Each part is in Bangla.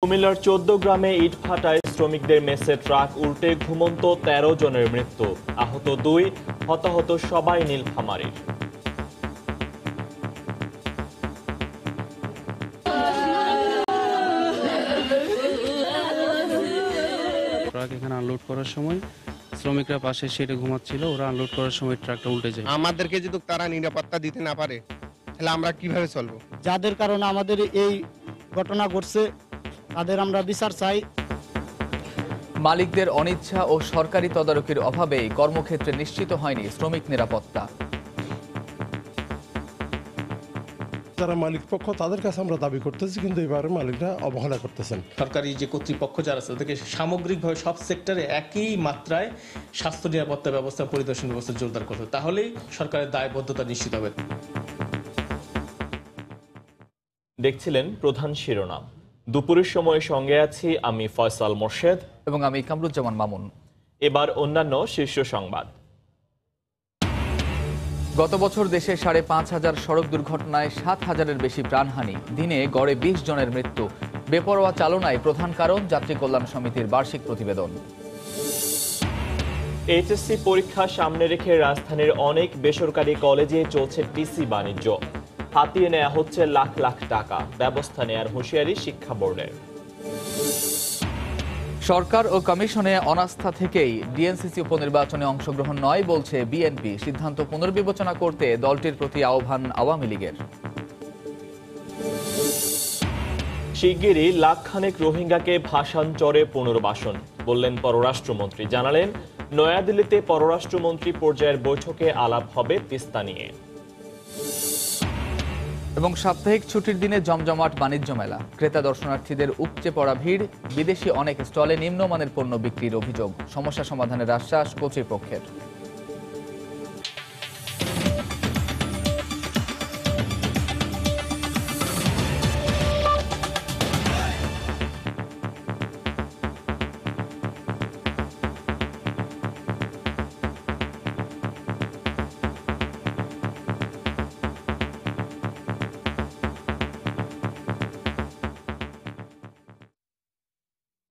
কুমিল্লার ১৪ গ্রামে ইটভাটায় শ্রমিকদের মেসে ট্রাক উল্টে ঘুমন্ত ১৩ জনের মৃত্যু, আহত ২, হতাহত সবাই নীলফামারীর। ট্রাক এখানে আনলোড করার সময় শ্রমিকরা পাশে সেটে ঘুমাচ্ছিল, ওরা আনলোড করার সময় ট্রাকটা উল্টে যায়। আমাদেরকে যদি তারা নিরাপত্তা দিতে না পারে তাহলে আমরা কিভাবে চলবো? যাদের কারণে আমাদের এই ঘটনা ঘটছে তাদের আমরা বিচার চাই। মালিকদের অনিচ্ছা ও সরকারি তদারকির অভাবেই কর্মক্ষেত্রে নিশ্চিত হয়নি শ্রমিক নিরাপত্তা। যারা মালিক পক্ষ তাদের কাছে আমরা দাবি করতেছি, কিন্তু এবারে মালিকরা অবহেলা করতেছেন। সরকারি যে কর্তৃপক্ষ যারা আছে তাদেরকে সামগ্রিকভাবে সব সেক্টরে একই মাত্রায় স্বাস্থ্য নিরাপত্তা ব্যবস্থা, পরিদর্শন ব্যবস্থা জোরদার করতে, তাহলেই সরকারের দায়বদ্ধতা নিশ্চিত হবে। দেখছিলেন প্রধান শিরোনাম। দুপুরের সময় সঙ্গে আছি আমি ফয়সাল মোর্শেদ এবং আমি কামরুজ্জামান মামুন। এবার অন্যান্য শীর্ষ সংবাদ। গত বছর দেশে ৫,৫০০ সড়ক দুর্ঘটনায় ৭,০০০-এর বেশি প্রাণহানি, দিনে গড়ে ২০ জনের মৃত্যু। বেপরোয়া চালনায় প্রধান কারণ, যাত্রী কল্যাণ সমিতির বার্ষিক প্রতিবেদন। এইচএসসি পরীক্ষা সামনে রেখে রাজধানীর অনেক বেসরকারি কলেজে চলছে পিসি বাণিজ্য। হাতিয়ে নেওয়া হচ্ছে লাখ লাখ টাকা, ব্যবস্থা নেয়ার হুঁশিয়ারি শিক্ষা বোর্ডের। সরকার ও কমিশনে অনাস্থা থেকেই ডিএনসিসি উপনির্বাচনে অংশগ্রহণ নয় বলছে বিএনপি। সিদ্ধান্ত পুনর্বিবেচনা করতে দলটির প্রতি আহ্বান আওয়ামী লীগের। শিগগিরই লাখখানেক রোহিঙ্গাকে ভাষান্তরে পুনর্বাসন, বললেন পররাষ্ট্রমন্ত্রী। জানালেন, নয়াদিল্লিতে পররাষ্ট্রমন্ত্রী পর্যায়ের বৈঠকে আলাপ হবে তিস্তা নিয়ে। এবং সাপ্তাহিক ছুটির দিনে জমজমাট বাণিজ্য মেলা, ক্রেতা দর্শনার্থীদের উপচে পড়া ভিড়, বিদেশি অনেক স্টলে নিম্নমানের পণ্য বিক্রির অভিযোগ, সমস্যা সমাধানের আশ্বাস কর্তৃপক্ষের।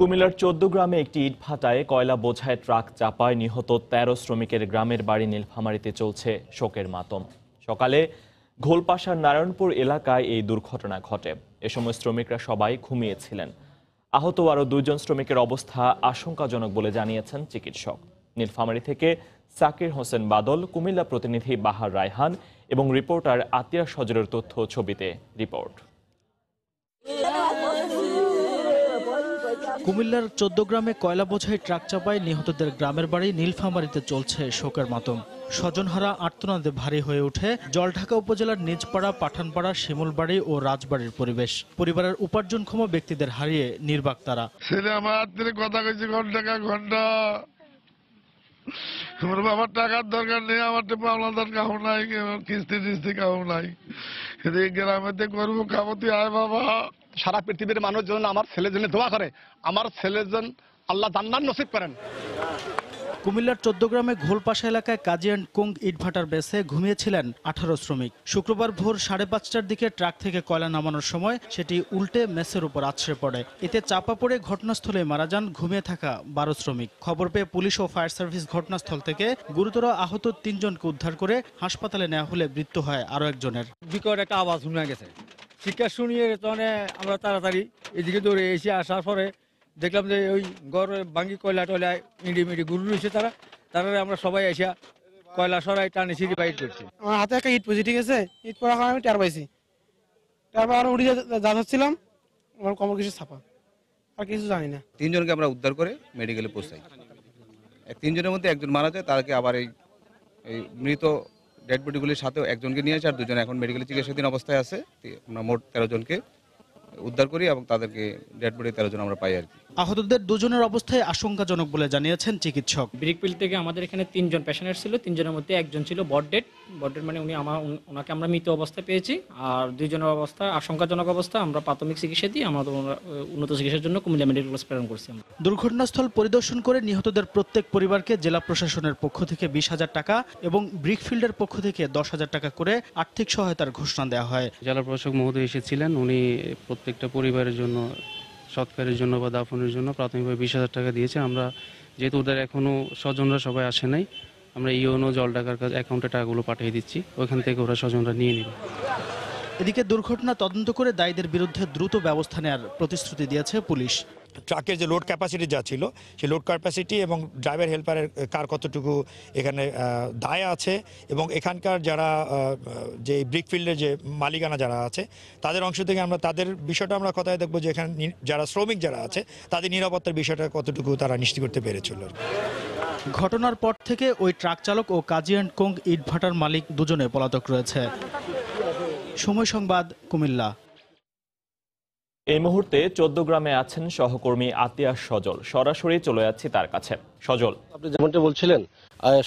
কুমিল্লার ১৪ গ্রামে একটি ইটভাটায় কয়লা বোঝায় ট্রাক চাপায় নিহত ১৩ শ্রমিকের গ্রামের বাড়ি নীলফামারীতে চলছে শোকের মাতম। সকালে ঘোলপাশার নারায়ণপুর এলাকায় এই দুর্ঘটনা ঘটে। এ সময় শ্রমিকরা সবাই ঘুমিয়েছিলেন। আহত আরও ২ জন শ্রমিকের অবস্থা আশঙ্কাজনক বলে জানিয়েছেন চিকিৎসক। নীলফামারী থেকে সাকির হোসেন বাদল, কুমিল্লা প্রতিনিধি বাহার রায়হান এবং রিপোর্টার আতিয়া সজরের তথ্য ছবিতে রিপোর্ট। কুমিল্লার ১৪ গ্রামে কয়লা বোঝাই ট্রাক চাপায় নিহতদের গ্রামের বাড়ি নীলফামারীতে চলছে শোকের মাতম। স্বজনহারা আর্তনাদে ভারী হয়ে ওঠে জলঢাকা উপজেলার নিজপাড়া, পাঠানপাড়া, শিমুলবাড়ি ও রাজবাড়ির পরিবেশ। পরিবারের উপার্জনক্ষম ব্যক্তিদের হারিয়ে নির্বাক তারা। ছেলে আমার কথা কইছে ঘন্টা আমার বাবার টাকার দরকার নেই, আমার তো পাওনাদার কাউ নাই, কিস্তি কাউ নাই, গ্রামেতে করবো খাবো, তুই আয় বাবা। সারা পৃথিবীর মানুষজন আমার ছেলের জন্য দোয়া করে, আমার ছেলের জন্য আল্লাহ জান্নাত নসিব করেন। কুমিল্লার ১৪ গ্রামে ঘোলপাশা এলাকায় কাজী অ্যান্ড কুং ইটভাটার বেসে ঘুমিয়েছিলেন ১৮ শ্রমিক। শুক্রবার ভোর ৫:৩০টার দিকে ট্রাক থেকে কয়লা নামানোর সময় সেটি উল্টে মেসের উপর আছড়ে পড়ে। এতে চাপা পড়ে ঘটনাস্থলে মারা যান ঘুমিয়ে থাকা ১২ শ্রমিক। খবর পেয়ে পুলিশ ও ফায়ার সার্ভিস ঘটনাস্থল থেকে গুরুতর আহত ৩ জনকে উদ্ধার করে হাসপাতালে নেওয়া হলে মৃত্যু হয় আরও একজনের। বিকট একটা আওয়াজ শোনা গেছে, চিৎকার শুনিয়ে তখন আমরা তাড়াতাড়ি এদিকে দৌড়ে এসে আসার পরে দেখলাম যে ওই ঘরে ভাঙ্গি কয়লা টয়লায় ইন্ডিমিডি গুরু রয়েছে, তারা আমরা সবাই এসে কয়লা সরাই টানে সিঁড়ি বাইট করছি। আমার হাতে একটা ইট পড়েছে, ঠিক আছে, ইট পড়া আমি টের পাইছি, তারপর আর উড়ে যাচ্ছিলাম, আমার কোমর কিছু ছাপা, আর কিছু জানি না। ৩ জনকে আমরা উদ্ধার করে মেডিকেলে পৌঁছাই। ৩ জনের মধ্যে একজন মারা যায়, তাকে আবার এই মৃত ডেড বডিগুলির সাথেও একজনকে নিয়ে আসে, আর ২ জন এখন মেডিকেলে চিকিৎসাধীন অবস্থায় আছে। আমরা মোট ১৩ জনকে উদ্ধার করি এবং তাদেরকে ডেড বডি ১৩ জন আমরা পাই আর কি। আহতদের ২ জনের অবস্থায় আশঙ্কাজনক বলে জানিয়েছেন চিকিৎসক। ব্রিকপিল থেকে আমাদের এখানে ৩ জন পেশেন্ট ছিল, 3 জনের মধ্যে একজন ছিল বডডেড মানে ওনাকে আমরা মৃত অবস্থায় পেয়েছি, আর 2 জনের অবস্থা আশঙ্কাজনক অবস্থা। আমরা প্রাথমিক চিকিৎসা দিয়ে আমরা উন্নত চিকিৎসার জন্য কুমিল্লা মেডিকেল কলেজ প্রেরণ করছি। দুর্ঘটনাস্থল পরিদর্শন করে নিহতদের প্রত্যেক পরিবারকে জেলা প্রশাসনের পক্ষ থেকে ২০,০০০ টাকা এবং ব্রিকফিল্ডের পক্ষ থেকে ১০,০০০ টাকা করে আর্থিক সহায়তার ঘোষণা দেওয়া হয়। জেলা প্রশাসক মহোদয় এসেছিলেন, উনি প্রত্যেকটা পরিবারের জন্য সৎকারের জন্য বা দাফনের জন্য প্রাথমিকভাবে 20,000 টাকা দিয়েছে। আমরা যেহেতু ওদের এখনও স্বজনরা সবাই আসে নাই, আমরা ইওনো জল টাকার কাছে অ্যাকাউন্টে টাকাগুলো পাঠিয়ে দিচ্ছি, ওইখান থেকে ওরা স্বজনরা নিয়ে নেবে। এদিকে দুর্ঘটনা তদন্ত করে দায়ীদের বিরুদ্ধে দ্রুত ব্যবস্থা নেওয়ার প্রতিশ্রুতি দিয়েছে পুলিশ। ট্রাকের যে লোড ক্যাপাসিটি যা ছিল সেই লোড ক্যাপাসিটি এবং ড্রাইভার হেল্পারের কার কতটুকু এখানে দায় আছে এবং এখানকার যারা যে ব্রিকফিল্ডের যে মালিকানা যারা আছে তাদের অংশ থেকে আমরা তাদের বিষয়টা আমরা কথায় দেখবো যে এখানে যারা শ্রমিক যারা আছে তাদের নিরাপত্তার বিষয়টা কতটুকু তারা নিশ্চিত করতে পেরেছিল। ঘটনার পর থেকে ওই ট্রাক চালক ও কাজী অ্যান্ড কোং ইটভাটার মালিক দুজনে পলাতক রয়েছে। সময় সংবাদ, কুমিল্লা। এই মুহূর্তে 14 গ্রামে আছেন সহকর্মী আতিয়া সজল। সরাসরি চলে যাচ্ছি তার কাছে। সজল, আপনি যেমনটি বলছিলেন,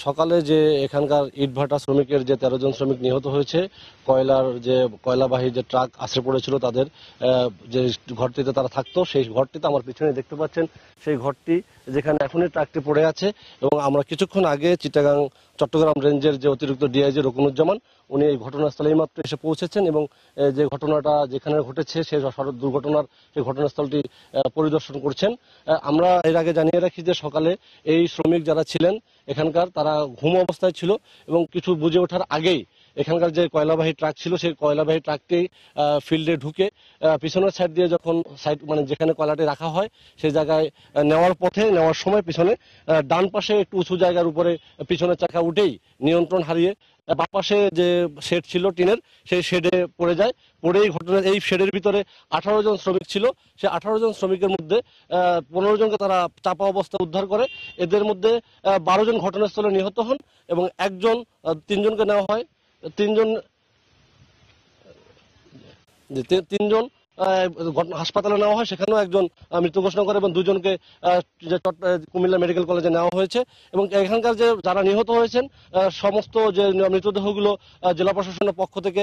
সকালে যে এখানকার ইটভাটা শ্রমিকের যে 13 জন শ্রমিক নিহত হয়েছে, কয়লাবাহী যে ট্রাক আছড়ে পড়েছিল তাদের যে ঘরটিতে তারা থাকতো, সেই ঘরটিতে আমার পিছনে দেখতে পাচ্ছেন সেই ঘরটি যেখানে এখনই ট্রাকটি পড়ে আছে। এবং আমরা কিছুক্ষণ আগে চট্টগ্রাম রেঞ্জের যে অতিরিক্ত ডিআইজি রকুনুজ্জামান উনি এই ঘটনাস্থলেই মাত্র এসে পৌঁছেছেন এবং যে ঘটনাটা যেখানে ঘটেছে সেই সড়ক দুর্ঘটনার সেই ঘটনাস্থলটি পরিদর্শন করছেন। আমরা এর আগে জানিয়ে রাখি যে সকালে এই শ্রমিক যারা ছিলেন এখানকার তারা ঘুম অবস্থায় ছিল এবং কিছু বুঝে ওঠার আগেই এখানকার যে কয়লাবাহী ট্রাক ছিল সেই কয়লাবাহী ট্রাকটি ফিল্ডে ঢুকে পিছনের সাইড দিয়ে যখন যেখানে কয়লাটি রাখা হয় সেই জায়গায় নেওয়ার সময় পিছনে ডান পাশে একটু উঁচু জায়গার উপরে পিছনের চাকা উঠেই নিয়ন্ত্রণ হারিয়ে বাঁ পাশে যে শেড ছিল টিনের সেই শেডে পড়ে যায়। পড়ে এই শেডের ভিতরে 18 জন শ্রমিক ছিল। সেই 18 জন শ্রমিকের মধ্যে 15 জনকে তারা চাপা অবস্থায় উদ্ধার করে। এদের মধ্যে 12 জন ঘটনাস্থলে নিহত হন এবং 3জনকে নেওয়া হয়। তিনজন হাসপাতালে নেওয়া হয়, সেখানেও একজন মৃত্যু ঘোষণা করে এবং 2জনকে কুমিল্লা মেডিকেল কলেজে নেওয়া হয়েছে। এবং এখানকার যে যারা নিহত হয়েছেন সমস্ত যে মৃতদেহগুলো জেলা প্রশাসনের পক্ষ থেকে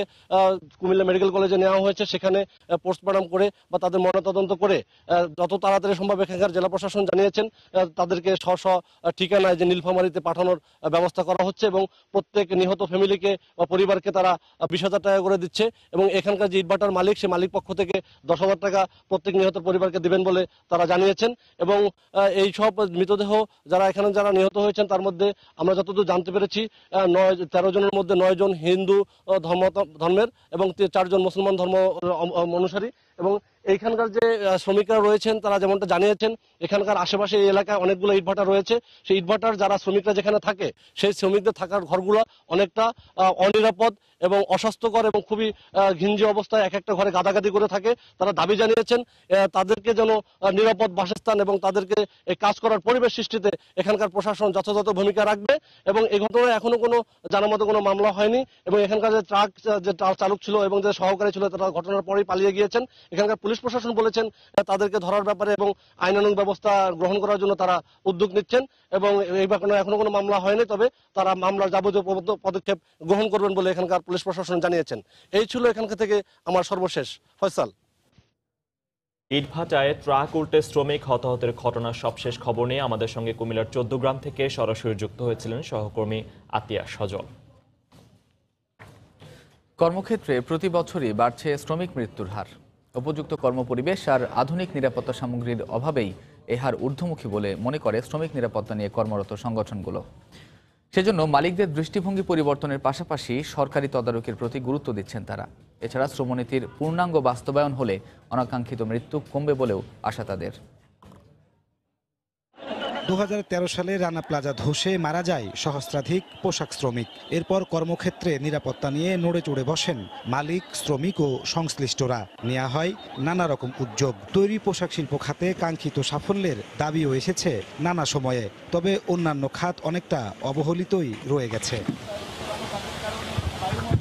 কুমিল্লা মেডিকেল কলেজে নেওয়া হয়েছে। সেখানে পোস্টমর্টম করে বা তাদের ময়নাতদন্ত করে যত তাড়াতাড়ি সম্ভব এখানকার জেলা প্রশাসন জানিয়েছেন তাদেরকে স্ব ঠিকানায় যে নীলফামারীতে পাঠানোর ব্যবস্থা করা হচ্ছে এবং প্রত্যেক নিহত ফ্যামিলিকে বা পরিবারকে তারা 20,000 টাকা করে দিচ্ছে। এবং এখানকার যে ইটভাটার মালিক সে মালিক পক্ষ থেকে 10,000 টাকা প্রত্যেক নিহত পরিবারকে দিবেন বলে তারা জানিয়েছেন। এবং এই সব মৃতদেহ যারা নিহত হয়েছেন তার মধ্যে আমরা যতদূর জানতে পেরেছি 13 জনের মধ্যে 9 জন হিন্দু ধর্মের এবং 4 জন মুসলমান ধর্ম অনুসারী। এবং এইখানকার যে শ্রমিকরা রয়েছেন তারা যেমনটা জানিয়েছেন এখানকার আশেপাশে এই এলাকায় অনেকগুলো ইটভাটা রয়েছে। সেই ইটভাটার যারা শ্রমিকরা যেখানে থাকে সেই শ্রমিকদের থাকার ঘরগুলো অনেকটা অনিরাপদ এবং অস্বাস্থ্যকর এবং খুবই ঘিঞ্জি অবস্থায় এক একটা ঘরে গাদাগাদি করে থাকে। তারা দাবি জানিয়েছেন তাদেরকে যেন নিরাপদ বাসস্থান এবং তাদেরকে এই কাজ করার পরিবেশ সৃষ্টিতে এখানকার প্রশাসন যথাযথ ভূমিকা রাখবে। এবং এই ঘটনায় এখনো কোনো জানার মতো কোনো মামলা হয়নি এবং এখানকার যে ট্রাক চালক ছিল এবং যে সহকারী ছিল তারা ঘটনার পরেই পালিয়ে গিয়েছেন। এখানকার পুলিশ প্রশাসন বলেছেন তাদেরকে ধরার ব্যাপারে এবং আইনানুগ ব্যবস্থা গ্রহণ করার জন্য তারা উদ্যোগ নিচ্ছেন এবং এই ব্যাপারে এখনো কোনো মামলা হয়নি, তবে তারা মামলার যাবতীয় পদক্ষেপ গ্রহণ করবেন বলে এখানকার পুলিশ প্রশাসন জানিয়েছেন। এই ছিল এখানকার থেকে আমার সর্বশেষ। ফয়সাল। ইটভাটায় ট্রাক উল্টে শ্রমিক হতাহতের ঘটনার সবশেষ খবর নিয়ে আমাদের সঙ্গে কুমিল্লার 14 গ্রাম থেকে সরাসরি যুক্ত হয়েছিলেন সহকর্মী আতিয়া সজল। কর্মক্ষেত্রে প্রতি বছরই বাড়ছে শ্রমিক মৃত্যুর হার। উপযুক্ত কর্মপরিবেশ আর আধুনিক নিরাপত্তা সামগ্রীর অভাবেই এ হার ঊর্ধ্বমুখী বলে মনে করে শ্রমিক নিরাপত্তা নিয়ে কর্মরত সংগঠনগুলো। সেজন্য মালিকদের দৃষ্টিভঙ্গি পরিবর্তনের পাশাপাশি সরকারি তদারকির প্রতি গুরুত্ব দিচ্ছেন তারা। এছাড়া শ্রমনীতির পূর্ণাঙ্গ বাস্তবায়ন হলে অনাকাঙ্ক্ষিত মৃত্যু কমবে বলেও আশা তাদের। 2013 সালে রানা প্লাজা ধসে মারা যায় সহস্রাধিক পোশাক শ্রমিক। এরপর কর্মক্ষেত্রে নিরাপত্তা নিয়ে নড়ে চড়ে বসেন মালিক, শ্রমিক ও সংশ্লিষ্টরা। নেওয়া হয় নানা রকম উদ্যোগ। তৈরি পোশাক শিল্প খাতে কাঙ্ক্ষিত সাফল্যের দাবিও এসেছে নানা সময়ে, তবে অন্যান্য খাত অনেকটা অবহেলিতই রয়ে গেছে।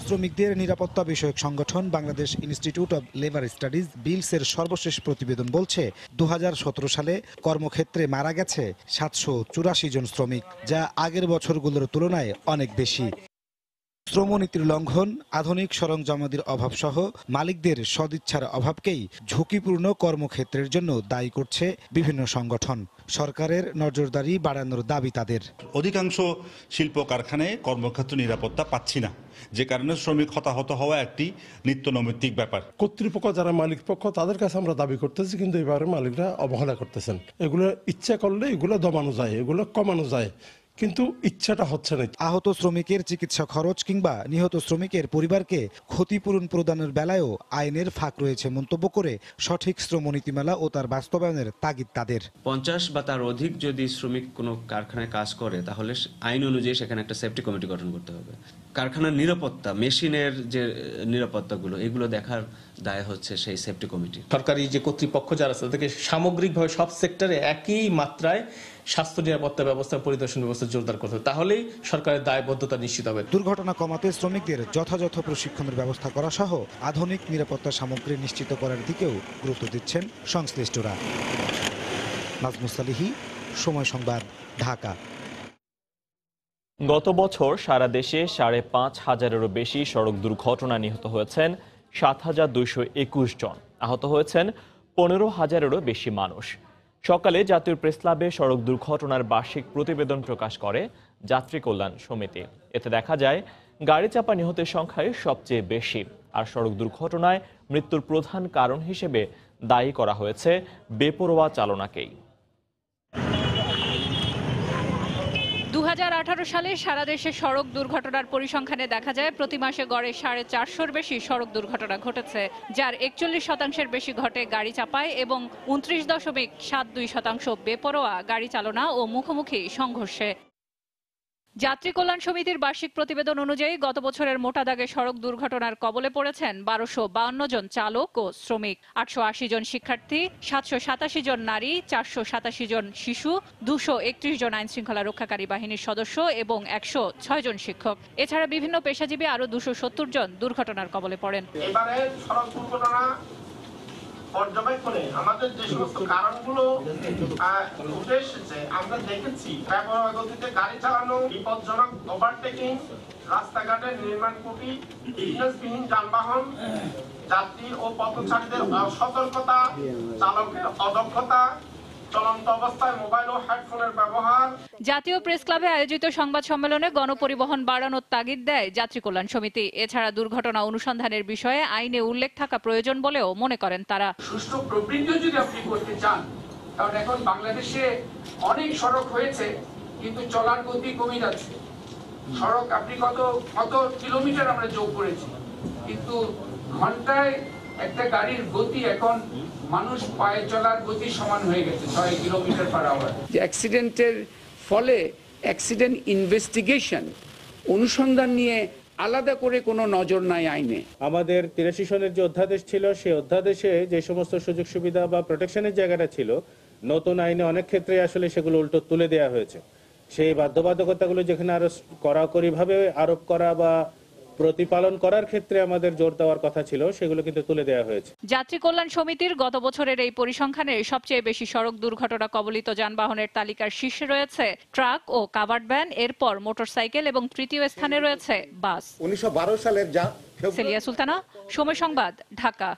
শ্রমিকদের নিরাপত্তা বিষয়ক সংগঠন Bangladesh Institute of Labour Studies বিলসের সর্বশেষ প্রতিবেদন বলছে 2017 সালে কর্মক্ষেত্রে মারা গেছে 784 জন শ্রমিক, যা আগের বছরগুলোর তুলনায় অনেক বেশি। শ্রমনীতির লঙ্ঘন, আধুনিক সরঞ্জামাদির অভাবসহ মালিকদের সদিচ্ছার অভাবকেই ঝুঁকিপূর্ণ কর্মক্ষেত্রের জন্য দায়ী করছে বিভিন্ন সংগঠন। সরকারের নজরদারি বাড়ানোর দাবি তাদের। অধিকাংশ শিল্প কারখানায় কর্মক্ষেত্র নিরাপত্তা পাচ্ছি না, যে কারণে শ্রমিক হতাহত হওয়া একটি নিত্য নৈমিত্তিক ব্যাপার। কর্তৃপক্ষ যারা মালিক পক্ষ তাদের কাছে আমরা দাবি করতেছি, কিন্তু এবারে মালিকরা অবহেলা করতেছেন। এগুলো ইচ্ছা করলে এগুলো দমানো যায়, এগুলো কমানো যায়, কিন্তু ইচ্ছাটা হচ্ছে না। আহত শ্রমিকের চিকিৎসা খরচ কিংবা নিহত শ্রমিকের পরিবারকে ক্ষতিপূরণ প্রদানের বেলায়ও আইনের ফাঁক রয়েছে মন্তব্য করে সঠিক শ্রমনীতিমালা ও তার বাস্তবায়নের তাগিদ তাদের। 50 বা তার অধিক যদি শ্রমিক কোনো কারখানায় কাজ করে, তাহলে আইন অনুযায়ী সেখানে একটা সেফটি কমিটি গঠন করতে হবে। কারখানার নিরাপত্তা, মেশিনের যে নিরাপত্তাগুলো, এগুলো দেখার দায় হচ্ছে সেই সেফটি কমিটি। সরকারি যে কর্তৃপক্ষ যারা আছে তাদেরকে সামগ্রিকভাবে সব সেক্টরে একই মাত্রায় স্বাস্থ্য নিরাপত্তা ব্যবস্থা, পরিদর্শন ব্যবস্থা জোরদার করতে হবে, তাহলেই সরকারের দায়বদ্ধতা নিশ্চিত হবে। দুর্ঘটনা কমাতে শ্রমিকদের যথাযথ প্রশিক্ষণের ব্যবস্থা করা সহ আধুনিক নিরাপত্তা সামগ্রী নিশ্চিত করার দিকেও গুরুত্ব দিচ্ছেন সংশ্লিষ্টরা। নাজমুস সালিহি, সময় সংবাদ, ঢাকা। গত বছর সারা দেশে 5,500-এরও বেশি সড়ক দুর্ঘটনায় নিহত হয়েছেন 7,221 জন। আহত হয়েছেন 15,000-এরও বেশি মানুষ। সকালে জাতীয় প্রেস ক্লাবে সড়ক দুর্ঘটনার বার্ষিক প্রতিবেদন প্রকাশ করে যাত্রী কল্যাণ সমিতি। এতে দেখা যায় গাড়ি চাপা নিহতের সংখ্যাই সবচেয়ে বেশি, আর সড়ক দুর্ঘটনায় মৃত্যুর প্রধান কারণ হিসেবে দায়ী করা হয়েছে বেপরোয়া চালনাকেই। 2018 সালে সারা দেশে সড়ক দুর্ঘটনার পরিসংখ্যানে দেখা যায় প্রতি মাসে গড়ে 450-এর বেশি সড়ক দুর্ঘটনা ঘটেছে, যার 41% বেশি ঘটে গাড়ি চাপায় এবং 29.72% বেপরোয়া গাড়ি চালনা ও মুখোমুখি সংঘর্ষে। যাত্রী কল্যাণ সমিতির বার্ষিক প্রতিবেদন অনুযায়ী গত বছরের মোটা দাগে সড়ক দুর্ঘটনার কবলে পড়েছেন 1252 জন চালক ও শ্রমিক, 880 জন শিক্ষার্থী, 787 জন নারী, 487 জন শিশু, 231 জন আইন শৃঙ্খলা রক্ষাকারী বাহিনীর সদস্য এবং 106 জন শিক্ষক। এছাড়া বিভিন্ন পেশাজীবী আরো 270 জন দুর্ঘটনার কবলে পড়েন। এবারে সড়ক দুর্ঘটনা পর্যবেক্ষণে আমাদের যে সমস্ত কারণগুলো উঠে এসেছে, আমরা দেখেছি বেপরোয়া গতিতে গাড়ি চালানো, বিপজ্জনক ওভারটেকিং, রাস্তাঘাটের নির্মাণ ত্রুটি, ফিটনেসবিহীন যানবাহন, যাত্রী ও পথচারীদের অসতর্কতা, চালকের অদক্ষতা, চলন্ত অবস্থায় মোবাইল ও হেডফোনের ব্যবহার। জাতীয় প্রেস ক্লাবে আয়োজিত সংবাদ সম্মেলনে গণপরিবহন বাড়ানোর তাগিদ দেয় যাত্রী কল্যাণ সমিতি। এছাড়া দুর্ঘটনা অনুসন্ধানের বিষয়ে আইনে উল্লেখ থাকা প্রয়োজন বলেও মনে করেন তারা। সুষ্ঠু প্রবৃদ্ধি যদি আপনি করতে চান, কারণ এখন বাংলাদেশে অনেক সড়ক হয়েছে কিন্তু চলার গতি কমে যাচ্ছে। সড়ক আপনি কত কিলোমিটার আমরা যোগ করেছি, কিন্তু ঘন্টায় একটা গাড়ির গতি এখন মানুষ পায়ে চলার গতি সমান হয়ে গেছে, 6 কিলোমিটার পার আওয়ার। যে অ্যাক্সিডেন্টের ফলে অ্যাক্সিডেন্ট ইনভেস্টিগেশন, অনুসন্ধান নিয়ে আলাদা করে কোনো নজর নাই আইনে। আমাদের 83 সনের যে অধ্যাদেশ ছিল, সেই অধ্যাদেশে যে সমস্ত সুযোগ সুবিধা বা প্রোটেকশনের জায়গাটা ছিল, নতুন আইনে অনেক ক্ষেত্রে আসলে সেগুলো উল্টো তুলে দেওয়া হয়েছে। সেই বাধ্যবাধকতাগুলো যেখানে আরো কড়াকড়িভাবে আরোপ করা বা প্রতিপালন করার ক্ষেত্রে আমাদের জোর দেওয়ার কথা ছিল, সেগুলো কিন্তু তুলে দেওয়া হয়েছে। যাত্রী কল্যাণ সমিতির গত বছরের এই পরিসংখ্যানে সবচেয়ে বেশি সড়ক দুর্ঘটনা কবলিত যানবাহনের তালিকার শীর্ষে রয়েছে ট্রাক ও কাভার্ড ভ্যান, এরপর মোটরসাইকেল এবং তৃতীয় স্থানে রয়েছে বাস। 1912 সালের সেলিয়া সুলতানা, সময় সংবাদ, ঢাকা।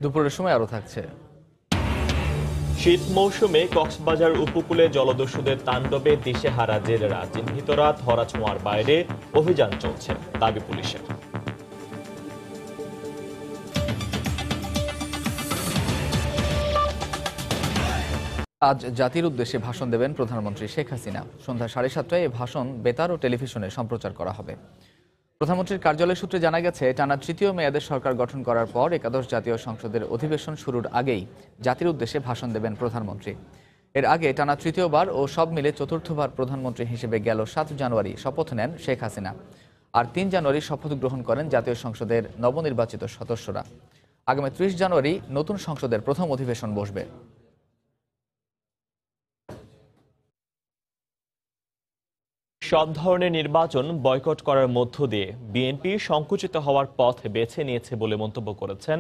দুপুরের সময় আরো থাকছে। শীত মৌসুমে কক্সবাজার উপকূলে জলদস্যুদের তাণ্ডবে দিশেহারা জেলেরা, চিহ্নিতরা ধরাছোঁয়ার বাইরে অভিযান চলছে, দাবি পুলিশের। আজ জাতির উদ্দেশ্যে ভাষণ দেবেন প্রধানমন্ত্রী শেখ হাসিনা। সন্ধ্যা 7:30টায় এই ভাষণ বেতার ও টেলিভিশনে সম্প্রচার করা হবে। প্রধানমন্ত্রীর কার্যালয় সূত্রে জানা গেছে, টানা তৃতীয় মেয়াদের সরকার গঠন করার পর একাদশ জাতীয় সংসদের অধিবেশন শুরুর আগেই জাতির উদ্দেশ্যে ভাষণ দেবেন প্রধানমন্ত্রী। এর আগে টানা তৃতীয়বার ও সব মিলে চতুর্থবার প্রধানমন্ত্রী হিসেবে গেল 7 জানুয়ারি শপথ নেন শেখ হাসিনা, আর 3 জানুয়ারি শপথ গ্রহণ করেন জাতীয় সংসদের নবনির্বাচিত সদস্যরা। আগামী 30 জানুয়ারি নতুন সংসদের প্রথম অধিবেশন বসবে। সব ধরনের নির্বাচন বয়কট করার মধ্য দিয়ে বিএনপি সংকুচিত হওয়ার পথ বেছে নিয়েছে বলে মন্তব্য করেছেন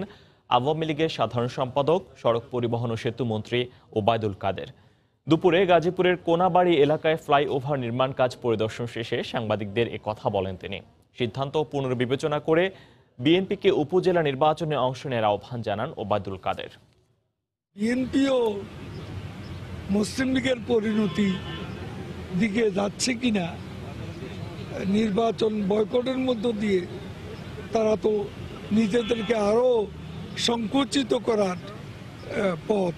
আওয়ামী লীগের সাধারণ সম্পাদক, সড়ক পরিবহন ও সেতু মন্ত্রী ওবায়দুল কাদের। দুপুরে গাজীপুরের কোনাবাড়ি এলাকায় ফ্লাইওভার নির্মাণ কাজ পরিদর্শন শেষে সাংবাদিকদের কথা বলেন তিনি। সিদ্ধান্ত পুনর্বিবেচনা করে বিএনপিকে উপজেলা নির্বাচনে অংশ নেওয়ার আহ্বান জানান ওবায়দুল কাদের। বিএনপিও মুসলিম লীগের পরিণতি দিকে যাচ্ছে কিনা, নির্বাচন বয়কটের মধ্য দিয়ে তারা তো নিজেদেরকে আরো সংকুচিত করার পথ,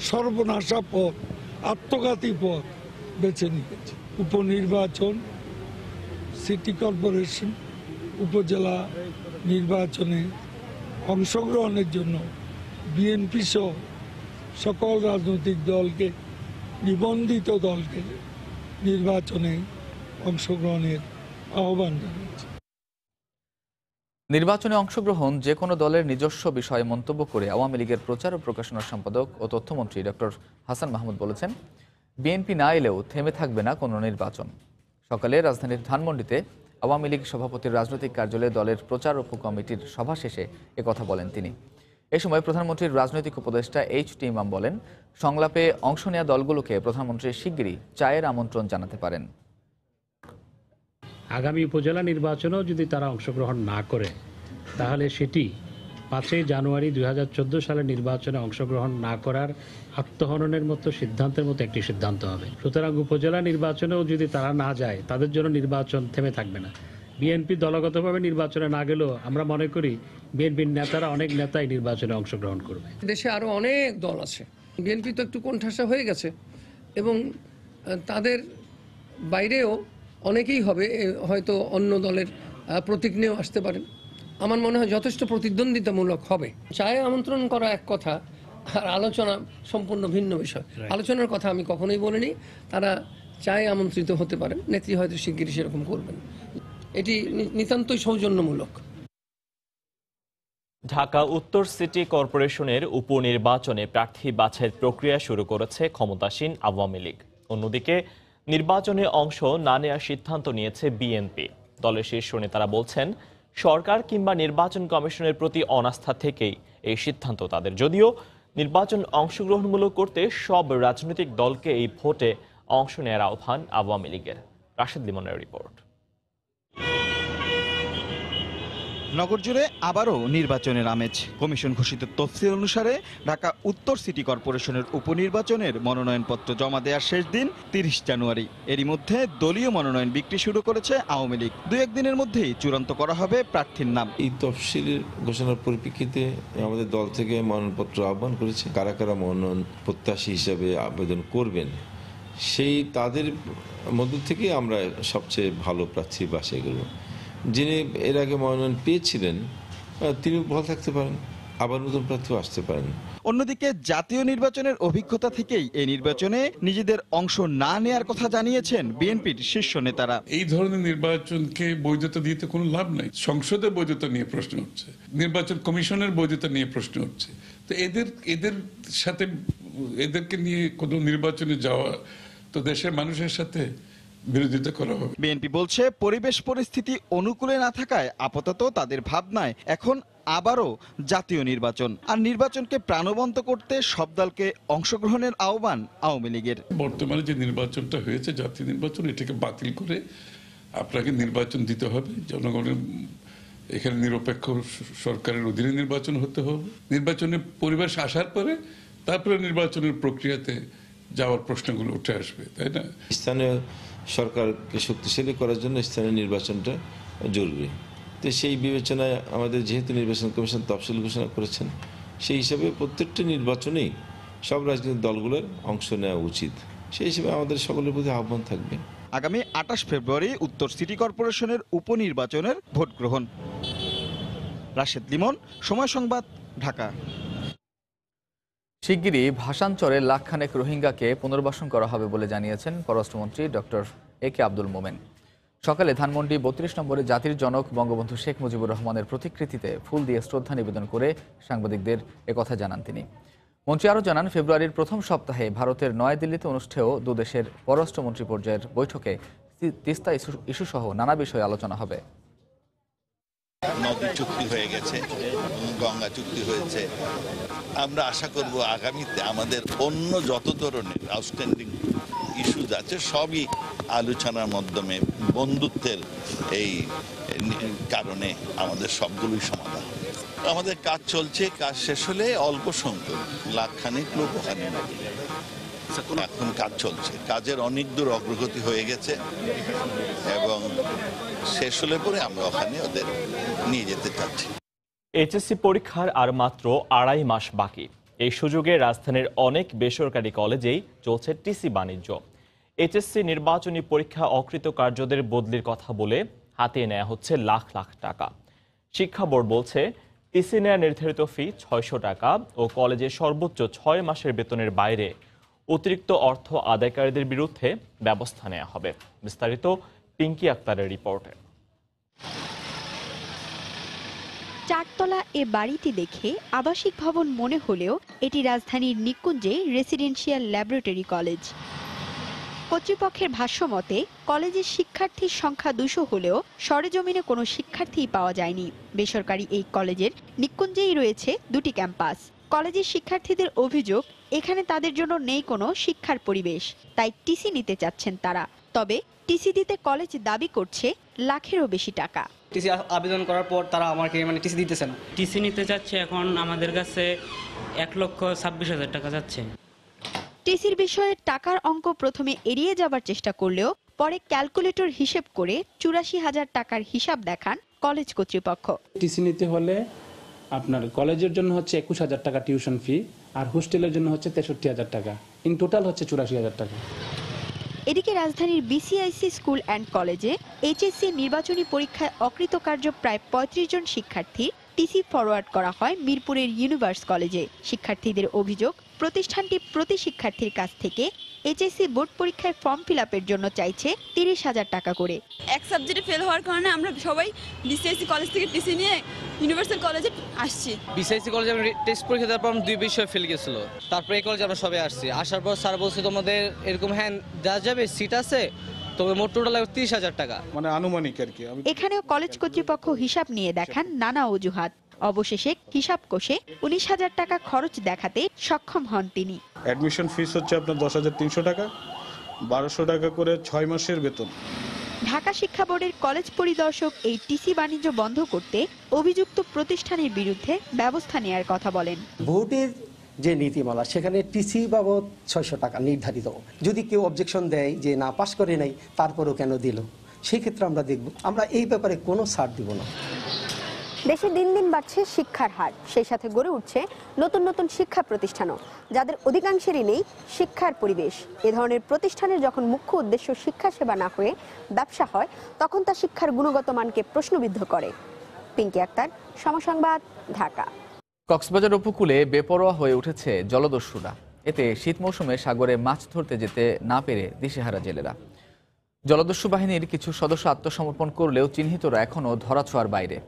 সর্বনাশা পথ, আত্মঘাতী পথ বেছে নিয়েছে। উপনির্বাচন, সিটি কর্পোরেশন, উপজেলা নির্বাচনে অংশগ্রহণের জন্য বিএনপি সহ সকল রাজনৈতিক দলকে, নিবন্ধিত দলকে নির্বাচনে অংশগ্রহণের আহ্বান জানিয়েছে। নির্বাচনে অংশগ্রহণ যে কোনো দলের নিজস্ব বিষয়ে মন্তব্য করে আওয়ামী লীগের প্রচার ও প্রকাশনা সম্পাদক ও তথ্যমন্ত্রী ডক্টর হাসান মাহমুদ বলেছেন, বিএনপি না এলেও থেমে থাকবে না কোনো নির্বাচন। সকালে রাজধানীর ধানমন্ডিতে আওয়ামী লীগ সভাপতির রাজনৈতিক কার্যালয়ে দলের প্রচার উপকমিটির সভা শেষে একথা বলেন তিনি। এ সময় প্রধানমন্ত্রীর রাজনৈতিক উপদেষ্টা এইচ.টি. ইমাম বলেন, সংলাপে অংশ নেওয়া দলগুলোকে প্রধানমন্ত্রী শিগগিরই চায়ের আমন্ত্রণ জানাতে পারেন। আগামী উপজেলা নির্বাচনেও যদি তারা অংশগ্রহণ না করে, তাহলে সেটি 5 জানুয়ারি 2014 সালের নির্বাচনে অংশগ্রহণ না করার আত্মহননের মতো সিদ্ধান্তের মতো একটি সিদ্ধান্ত হবে। সুতরাং উপজেলা নির্বাচনেও যদি তারা না যায়, তাদের জন্য নির্বাচন থেমে থাকবে না। বিএনপি দলগতভাবে নির্বাচনে না গেলেও আমরা মনে করি বিএনপির নেতারা, অনেক নেতাই নির্বাচনে অংশগ্রহণ করবে। দেশে আরও অনেক দল আছে, বিএনপি তো একটু কোণঠাসা হয়ে গেছে এবং তাদের বাইরেও অনেকেই হবে, হয়তো অন্য দলের প্রতীক নিয়েও আসতে পারেন। আমার মনে হয় যথেষ্ট প্রতিদ্বন্দ্বিতামূলক হবে। চায়ে আমন্ত্রণ করা এক কথা, আর আলোচনা সম্পূর্ণ ভিন্ন বিষয়। আলোচনার কথা আমি কখনোই বলিনি। তারা চায়ে আমন্ত্রিত হতে পারেন, নেত্রী হয়তো শিগগিরই সেরকম করবেন। এটি নিতান্তই সৌজন্যমূলক। ঢাকা উত্তর সিটি কর্পোরেশনের উপনির্বাচনে প্রার্থী বাছাইয়ের প্রক্রিয়া শুরু করেছে ক্ষমতাসীন আওয়ামী লীগ। অন্যদিকে নির্বাচনে অংশ না নেওয়ার সিদ্ধান্ত নিয়েছে বিএনপি। দলের শীর্ষ নেতারা বলছেন, সরকার কিংবা নির্বাচন কমিশনের প্রতি অনাস্থা থেকেই এই সিদ্ধান্ত তাদের। যদিও নির্বাচন অংশগ্রহণমূলক করতে সব রাজনৈতিক দলকে এই ভোটে অংশ নেওয়ার আহ্বান আওয়ামী লীগের। রাশেদ লিমনের রিপোর্ট। নগর জুড়ে আবারও নির্বাচনের আমেজ। কমিশন ঘোষিত তফসিল অনুসারে ঢাকা উত্তর সিটি কর্পোরেশনের উপনির্বাচনের মনোনয়নপত্র জমা দেওয়ার শেষ দিন 30 জানুয়ারি। এরই মধ্যে দলীয় মনোনয়ন বিক্রি শুরু করেছে আওয়ামী লীগ। 2-1 দিনের মধ্যেই চূড়ান্ত করা হবে প্রার্থীর নাম। এই তফসিলের ঘোষণার পরিপ্রেক্ষিতে আমাদের দল থেকে মনোনয়নপত্র আহ্বান করেছে। কারা কারা মনোনয়ন প্রত্যাশী হিসাবে আবেদন করবেন, সেই তাদের মধ্য থেকে আমরা সবচেয়ে ভালো প্রার্থী বাছাই করব। যিনি এর আগে মনোনয়ন পেয়েছিলেন তিনি ভালো থাকতে পারেন, আবার নতুন প্রার্থীও আসতে পারেন। অন্যদিকে জাতীয় নির্বাচনের অভিজ্ঞতা থেকেই এই নির্বাচনে নিজেদের অংশ না নেয়ার কথা জানিয়েছেন বিএনপির শীর্ষ নেতারা। এই ধরনের নির্বাচনকে বৈধতা দিতে কোনো লাভ নাই। সংসদের বৈধতা নিয়ে প্রশ্ন হচ্ছে, নির্বাচন কমিশনের বৈধতা নিয়ে প্রশ্ন হচ্ছে। তো এদের সাথে, এদেরকে নিয়ে কোনো নির্বাচনে যাওয়া তো দেশের মানুষের সাথে বিরোধিতা করা হবে। বিএনপি বলছে, পরিবেশ পরিস্থিতি অনুকূলে না থাকায় আপাতত তাদের ভাবনায় এখন আবারও জাতীয় নির্বাচন, আর নির্বাচনকে প্রাণবন্ত করতে সব দলকে অংশগ্রহণের আহ্বান আওয়ামী লীগের। বর্তমানে যে নির্বাচনটা হয়েছে, জাতীয় নির্বাচন, এটাকে বাতিল করে আপনাকে নির্বাচন দিতে হবে। জনগণের এখানে নিরপেক্ষ সরকারের অধীনে নির্বাচন হতে হবে। নির্বাচনের পরিবেশ আসার পরে তারপরে নির্বাচনের প্রক্রিয়াতে যাওয়ার প্রশ্নগুলো উঠে আসবে, তাই না? স্থানীয় সরকারকে শক্তিশালী করার জন্য স্থানীয় নির্বাচনটা জরুরি। তো সেই বিবেচনায় আমাদের যেহেতু নির্বাচন কমিশন তফসিল ঘোষণা করেছেন, সেই হিসাবে প্রত্যেকটি নির্বাচনেই সব রাজনৈতিক দলগুলোর অংশ নেওয়া উচিত। সেই হিসেবে আমাদের সকলের প্রতি আহ্বান থাকবে। আগামী 28 ফেব্রুয়ারি উত্তর সিটি কর্পোরেশনের উপনির্বাচনের ভোট গ্রহণ। রাশেদ লিমন, সময় সংবাদ, ঢাকা। শিগগিরই ভাসানচরে লাখখানেক রোহিঙ্গাকে পুনর্বাসন করা হবে বলে জানিয়েছেন পররাষ্ট্রমন্ত্রী ডক্টর এ.কে আব্দুল মোমেন। সকালে ধানমন্ডি 32 নম্বরে জাতির জনক বঙ্গবন্ধু শেখ মুজিবুর রহমানের প্রতিকৃতিতে ফুল দিয়ে শ্রদ্ধা নিবেদন করে সাংবাদিকদের একথা জানান তিনি। মন্ত্রী আরও জানান, ফেব্রুয়ারির প্রথম সপ্তাহে ভারতের নয়াদিল্লিতে অনুষ্ঠেয় দুদেশের পররাষ্ট্রমন্ত্রী পর্যায়ের বৈঠকে তিস্তা ইস্যুসহ নানা বিষয়ে আলোচনা হবে। নদী চুক্তি হয়ে গেছে, গঙ্গা চুক্তি হয়েছে। আমরা আশা করব আগামীতে আমাদের অন্য যত ধরনের আউটস্ট্যান্ডিং ইস্যুজ আছে সবই আলোচনার মাধ্যমে বন্ধুত্বের এই কারণে আমাদের সবগুলোই সমাধান। আমাদের কাজ চলছে, কাজ শেষ হলে অল্প সংখ্যক লাখখানেক লোক ওখানে নাকি এখন কাজ চলছে। কাজের অনেক দূর অগ্রগতি হয়ে গেছে এবং শেষ হলে পরে আমরা ওখানে ওদের নিয়ে যেতে চাচ্ছি। এইচএসসি পরীক্ষার আর মাত্র 2.5 মাস বাকি। এই সুযোগে রাজধানীর অনেক বেসরকারি কলেজেই চলছে টিসি বাণিজ্য। এইচএসসি নির্বাচনী পরীক্ষা অকৃতকার্যদের বদলির কথা বলে হাতিয়ে নেওয়া হচ্ছে লাখ লাখ টাকা। শিক্ষা বোর্ড বলছে টিসি নেওয়া নির্ধারিত ফি 600 টাকা ও কলেজের সর্বোচ্চ 6 মাসের বেতনের বাইরে অতিরিক্ত অর্থ আদায়কারীদের বিরুদ্ধে ব্যবস্থা নেওয়া হবে। বিস্তারিত পিঙ্কি আক্তারের রিপোর্টে। চারতলা এ বাড়িটি দেখে আবাসিক ভবন মনে হলেও এটি রাজধানীর নিকুঞ্জে রেসিডেন্সিয়াল ল্যাবরেটরি কলেজ। কর্তৃপক্ষের ভাষ্যমতে কলেজের শিক্ষার্থীর সংখ্যা 200 হলেও সরেজমিনে কোনো শিক্ষার্থীই পাওয়া যায়নি। বেসরকারি এই কলেজের নিকুঞ্জেই রয়েছে 2টি ক্যাম্পাস। কলেজের শিক্ষার্থীদের অভিযোগ এখানে তাদের জন্য নেই কোনো শিক্ষার পরিবেশ, তাই টিসি নিতে চাচ্ছেন তারা। তবে টিসি দিতে কলেজ দাবি করছে লাখেরও বেশি টাকা। টিসি আবেদন করার পর তারা আমাকে টিসি দিতেছে না। টিসি নিতে চাচ্ছে এখন আমাদের কাছে 1,26,000 টাকা যাচ্ছে। টিসির বিষয়ে টাকার অঙ্ক প্রথমে এড়িয়ে যাবার চেষ্টা করলেও পরে ক্যালকুলেটর হিসেব করে 84,000 টাকার হিসাব দেখান কলেজ কর্তৃপক্ষ। টিসি নিতে হলে আপনার কলেজের জন্য হচ্ছে 21,000 টাকা টিউশন ফি, আর হোস্টেলের জন্য হচ্ছে 63,000 টাকা, ইন টোটাল হচ্ছে 84,000 টাকা। এদিকে রাজধানীর বিসিআইসি স্কুল অ্যান্ড কলেজে এইচএসসি নির্বাচনী পরীক্ষায় অকৃতকার্য প্রায় 35 জন শিক্ষার্থী টিসি ফরওয়ার্ড করা হয় মিরপুরের ইউনিভার্স কলেজে। শিক্ষার্থীদের অভিযোগ প্রতিষ্ঠানটি প্রতি শিক্ষার্থীর কাছ থেকে এইচএসসি বোর্ড পরীক্ষায় ফর্ম ফিল আপের জন্য চাইছে 30,000 টাকা করে। এক সাবজেক্টে ফেল হওয়ার কারণে আমরা সবাই বিসিআইসি কলেজ থেকে টিসি নিয়ে ইউনিভার্সাল কলেজে আসছি। বিসিআইসি কলেজে আমি টেস্ট পরীক্ষা দেওয়ার পর 2 বিষয় ফেল গেছিল, তারপরে এই কলেজে আমরা সবাই আসছি। আসার পর স্যার বলছে তোমাদের এরকম হ্যাঁ দেওয়া যাবে, সিট আছে, তবে মোট টোটাল 30,000 টাকা, মানে আনুমানিক আর কি। এখানেও কলেজ কর্তৃপক্ষ হিসাব নিয়ে দেখান নানা অজুহাত। অবশেষে হিসাব কষে 19,000 টাকা খরচ দেখাতে সক্ষম হন তিনি। অ্যাডমিশন ফিস হচ্ছে আপনার 10,300 টাকা, 1200 টাকা করে 6 মাসের বেতন। ঢাকা শিক্ষা বোর্ডের কলেজ পরিদর্শক এই টিসি বাণিজ্য বন্ধ করতে অভিযুক্ত প্রতিষ্ঠানের বিরুদ্ধে ব্যবস্থা নেওয়ার কথা বলেন। বোর্ডের যে নীতিমালা সেখানে টিসি বাবদ 600 টাকা নির্ধারিত। যদি কেউ অবজেকশন দেয় যে না পাস করে নাই, তারপরও কেন দিল, সেই ক্ষেত্রে আমরা দেখব। আমরা এই ব্যাপারে কোনো ছাড় দিব না। দেশে দিন দিন বাড়ছে শিক্ষার হার, সেই সাথে গড়ে উঠছে নতুন নতুন শিক্ষা প্রতিষ্ঠানও, যাদের অধিকাংশেরই নেই শিক্ষার পরিবেশ। এ ধরনের প্রতিষ্ঠানের যখন মুখ্য উদ্দেশ্য শিক্ষা সেবা না হয়ে ব্যবসা হয়, তখন তা শিক্ষার গুণগত মানকে প্রশ্নবিদ্ধ করে। পিঙ্কি আক্তার, সমসংবাদ, ঢাকা। কক্সবাজার উপকূলে বেপরোয়া হয়ে উঠেছে জলদস্যুরা। এতে শীত মৌসুমে সাগরে মাছ ধরতে যেতে না পেরে দিশেহারা জেলেরা। জলদস্যু বাহিনীর কিছু সদস্য আত্মসমর্পণ করলেও চিহ্নিতরা এখনও ধরাছোঁয়ার বাইরে।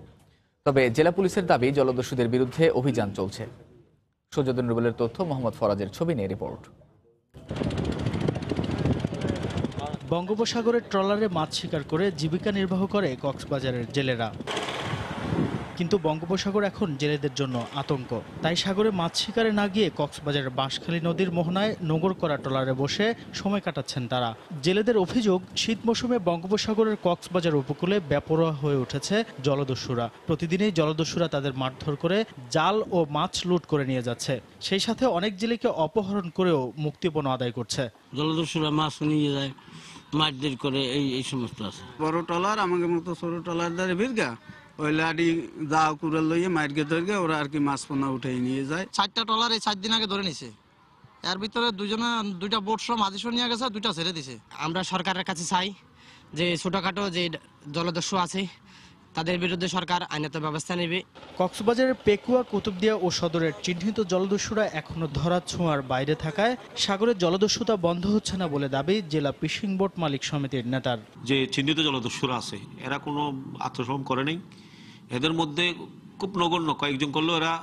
তবে জেলা পুলিশের দাবি জলদস্যুদের বিরুদ্ধে অভিযান চলছে। সুজয়দুল রুবেলের তথ্য, মোহাম্মদ ফরাজের ছবি নিয়ে রিপোর্ট। বঙ্গোপসাগরের ট্রলারে মাছ শিকার করে জীবিকা নির্বাহ করে কক্সবাজারের জেলেরা। কিন্তু বঙ্গোপসাগর এখন জেলেদের জন্য আতঙ্ক। তাই সাগরে মাছ শিকারে না গিয়ে কক্সবাজারের বাঁশখালী নদীর মোহনায় নোঙর করা ট্রলারে বসে সময় কাটাচ্ছেন তারা। জেলেদের অভিযোগ, শীত মৌসুমে বঙ্গোপসাগরের কক্সবাজার উপকূলে বেপরোয়া হয়ে উঠেছে জলদস্যুরা। প্রতিদিনই জলদস্যুরা তাদের মারধর করে জাল ও মাছ লুট করে নিয়ে যাচ্ছে। সেই সাথে অনেক জেলেকে অপহরণ করেও মুক্তিপণ আদায় করছে। জলদস্যুরা মাছ নিয়ে যায়, মারধর করে, এই সমস্ত আছে। বড় ট্রলার আমাদের মতো ছোট ট্রলার দ্বারা ভিড়গা ওই লাডি দা কুড়ে লইয়ে মাইরকে ধরে ওরা আর কি মাছ পোনা উঠে নিয়ে যায়। 4টা ট্রলার এই 4 দিন আগে ধরে নিছে। এর ভিতরে 2টা বোট সহ মাঝিসহ নিয়ে গেছে, 2টা ছেড়ে দিছে। আমরা সরকারের কাছে চাই যে ছোটখাটো যে জলদস্যু আছে তাদের বিরুদ্ধে সরকার আইনত ব্যবস্থা নেবে। কক্সবাজারের পেকুয়া, কুতুবদিয়া ও সদরের চিহ্নিত জলদস্যুরা এখনো ধরা ছোঁয়ার বাইরে থাকায় সাগরের জলদস্যুতা বন্ধ হচ্ছে না বলে দাবি জেলা ফিশিং বোট মালিক সমিতির নেতার। যে চিহ্নিত জলদস্যুরা আছে এরা কোনো আত্মসমর্পণ করে নাই। এদের মধ্যে খুব নগণ্য কয়েকজন করলেও এরা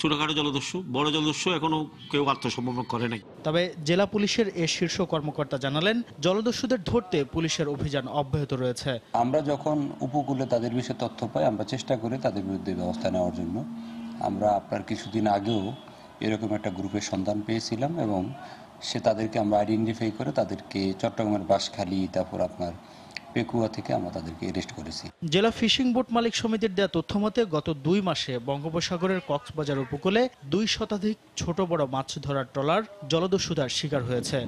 ছোটখাটো জলদস্যু, বড় জলদস্যু এখনো কেউ আত্মসমর্পণ করে নাই। তবে জেলা পুলিশের এ শীর্ষ কর্মকর্তা জানালেন, জলদস্যুদের ধরতে পুলিশের অভিযান অব্যাহত রয়েছে। আমরা যখন উপকূলে তাদের বিষয়ে তথ্য পাই, আমরা চেষ্টা করি তাদের বিরুদ্ধে ব্যবস্থা নেওয়ার জন্য। আমরা আপনার কিছুদিন আগেও এরকম একটা গ্রুপের সন্ধান পেয়েছিলাম এবং তাদেরকে আমরা আইডেন্টিফাই করে তাদেরকে চট্টগ্রামের বাঁশখালী, তারপর আপনার পেকুয়া থেকে আমরা তাদেরকে অ্যারেস্ট করেছি। জেলা ফিশিং বোট মালিক সমিতির দেয়া তথ্য মতে গত 2 মাসে বঙ্গোপসাগরের কক্সবাজার উপকূলে 2 শতাধিক ছোট বড় মাছ ধরার ট্রলার জলদস্যুতার শিকার হয়েছে।